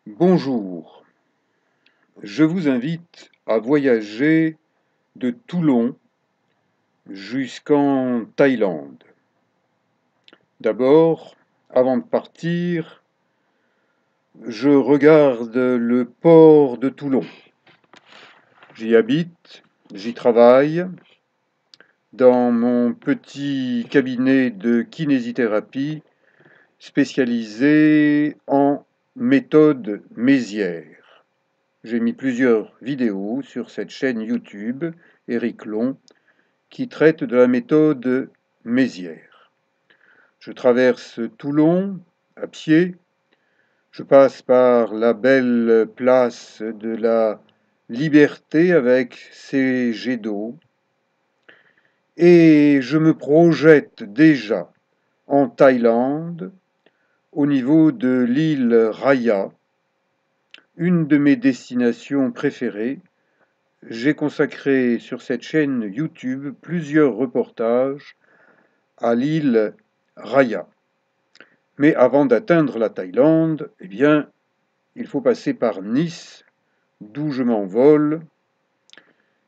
Bonjour, je vous invite à voyager de Toulon jusqu'en Thaïlande. D'abord, avant de partir, je regarde le port de Toulon. J'y habite, j'y travaille dans mon petit cabinet de kinésithérapie spécialisé en méthode Mézières. J'ai mis plusieurs vidéos sur cette chaîne YouTube, Éric Long, qui traite de la méthode Mézières. Je traverse Toulon à pied, je passe par la belle place de la Liberté avec ses jets d'eau, et je me projette déjà en Thaïlande, au niveau de l'île Raya, une de mes destinations préférées. J'ai consacré sur cette chaîne YouTube plusieurs reportages à l'île Raya. Mais avant d'atteindre la Thaïlande, eh bien, il faut passer par Nice, d'où je m'envole.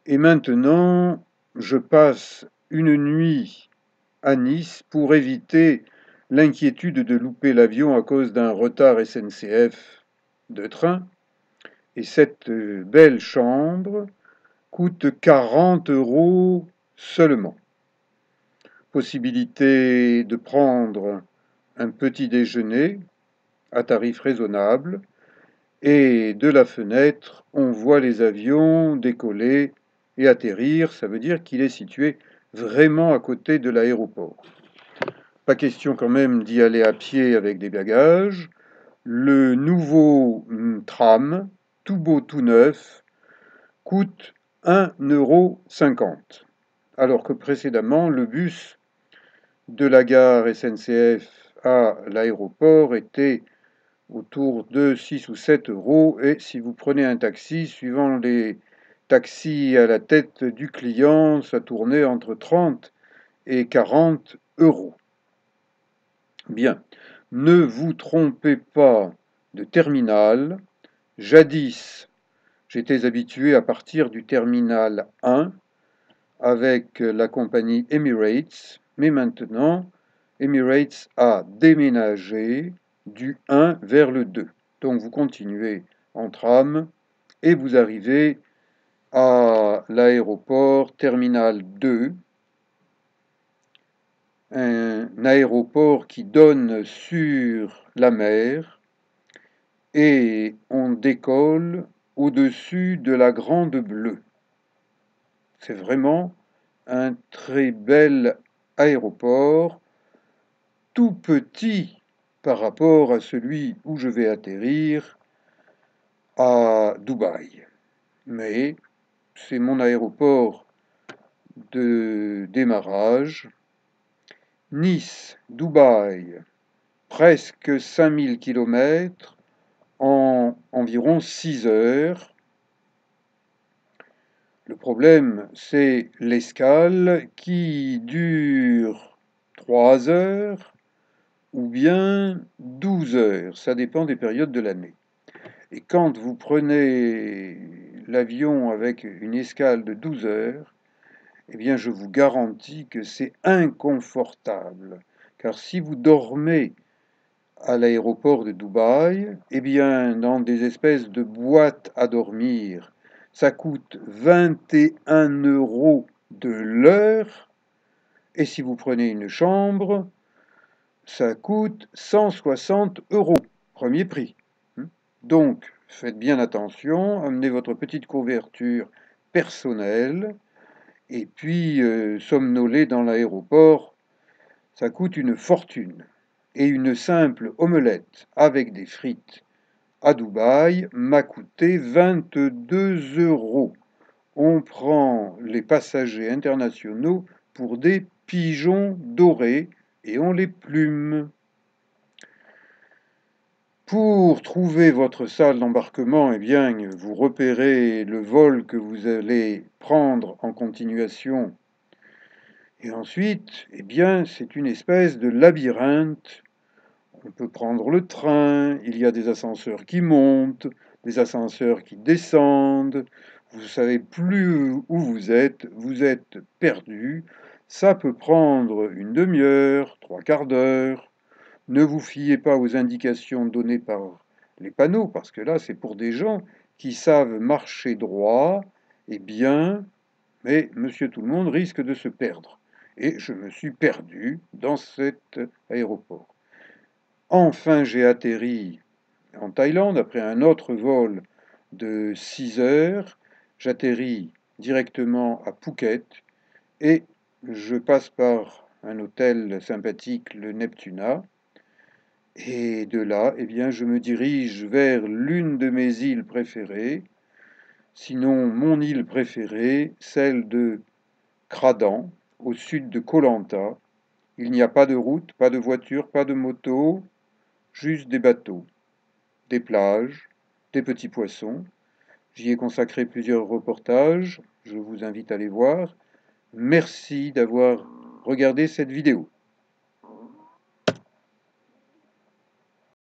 Et maintenant, je passe une nuit à Nice pour éviter l'inquiétude de louper l'avion à cause d'un retard SNCF de train. Et cette belle chambre coûte 40 € seulement. Possibilité de prendre un petit déjeuner à tarif raisonnable, et de la fenêtre, on voit les avions décoller et atterrir. Ça veut dire qu'il est situé vraiment à côté de l'aéroport. Pas question quand même d'y aller à pied avec des bagages. Le nouveau tram, tout beau, tout neuf, coûte 1,50 €, alors que précédemment, le bus de la gare SNCF à l'aéroport était autour de 6 ou 7 €, et si vous prenez un taxi, suivant les taxis à la tête du client, ça tournait entre 30 et 40 €. Bien, ne vous trompez pas de terminal. Jadis, j'étais habitué à partir du terminal 1 avec la compagnie Emirates, mais maintenant, Emirates a déménagé du 1 vers le 2. Donc vous continuez en tram et vous arrivez à l'aéroport terminal 2, un aéroport qui donne sur la mer, et on décolle au-dessus de la Grande Bleue. C'est vraiment un très bel aéroport, tout petit par rapport à celui où je vais atterrir à Dubaï. Mais c'est mon aéroport de démarrage. Nice, Dubaï, presque 5000 km en environ 6 heures. Le problème, c'est l'escale qui dure 3 heures ou bien 12 heures. Ça dépend des périodes de l'année. Et quand vous prenez l'avion avec une escale de 12 heures, eh bien, je vous garantis que c'est inconfortable. Car si vous dormez à l'aéroport de Dubaï, eh bien, dans des espèces de boîtes à dormir, ça coûte 21 € de l'heure. Et si vous prenez une chambre, ça coûte 160 €, premier prix. Donc, faites bien attention, amenez votre petite couverture personnelle, et puis somnoler dans l'aéroport, ça coûte une fortune. Et une simple omelette avec des frites à Dubaï m'a coûté 22 €. On prend les passagers internationaux pour des pigeons dorés et on les plume. Pour trouver votre salle d'embarquement, eh bien, vous repérez le vol que vous allez prendre en continuation. Et ensuite, eh bien, c'est une espèce de labyrinthe. On peut prendre le train, il y a des ascenseurs qui montent, des ascenseurs qui descendent. Vous ne savez plus où vous êtes perdu. Ça peut prendre une demi-heure, trois quarts d'heure. Ne vous fiez pas aux indications données par les panneaux, parce que là, c'est pour des gens qui savent marcher droit et bien, mais monsieur tout le monde risque de se perdre. Et je me suis perdu dans cet aéroport. Enfin, j'ai atterri en Thaïlande après un autre vol de 6 heures. J'atterris directement à Phuket et je passe par un hôtel sympathique, le Neptuna. Et de là, eh bien, je me dirige vers l'une de mes îles préférées, sinon mon île préférée, celle de Kradan, au sud de Koh Lanta. Il n'y a pas de route, pas de voiture, pas de moto, juste des bateaux, des plages, des petits poissons. J'y ai consacré plusieurs reportages, je vous invite à les voir. Merci d'avoir regardé cette vidéo.